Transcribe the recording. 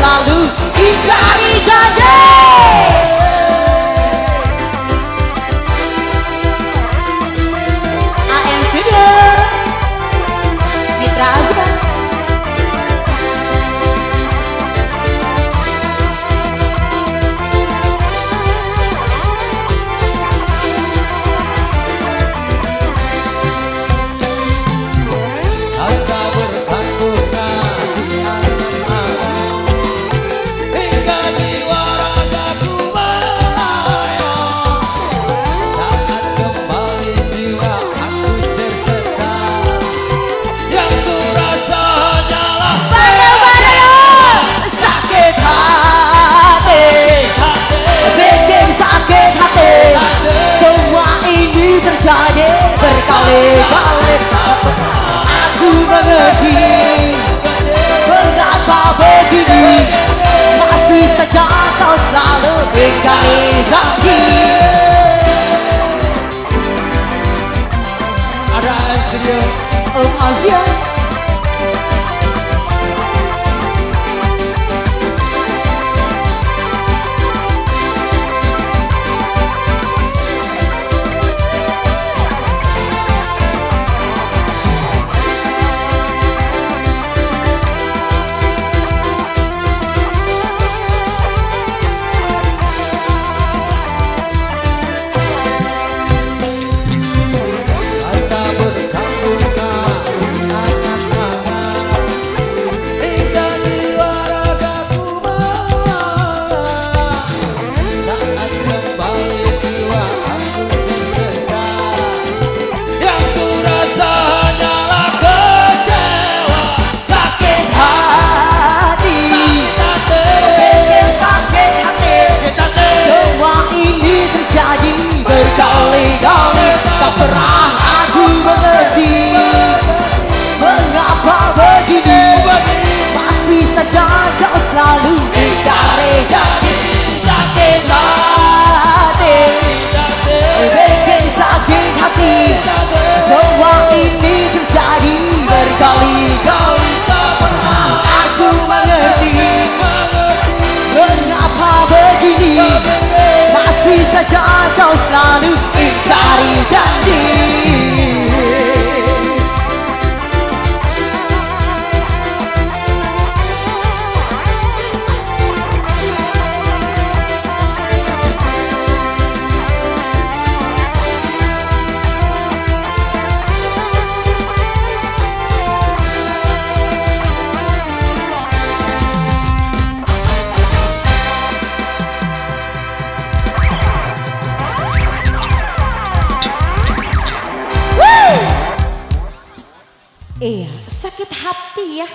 selalu ingkari janji. AM Studio Mitra Azkar. Terjadi berkali-kali aku mengerti mengapa begini, masih saja kau selalu ingkari janji. Ada Asia, Asia. Berkali-kali tak pernah aku mengerti mengapa begini, masih saja kau selalu ingkari janji. Sakit hati, bikin sakit hati, semua ini terjadi berkali-kali tak pernah aku mengerti mengapa begini, masih saja kau selalu ingkari janji. Iya, sakit hati ya.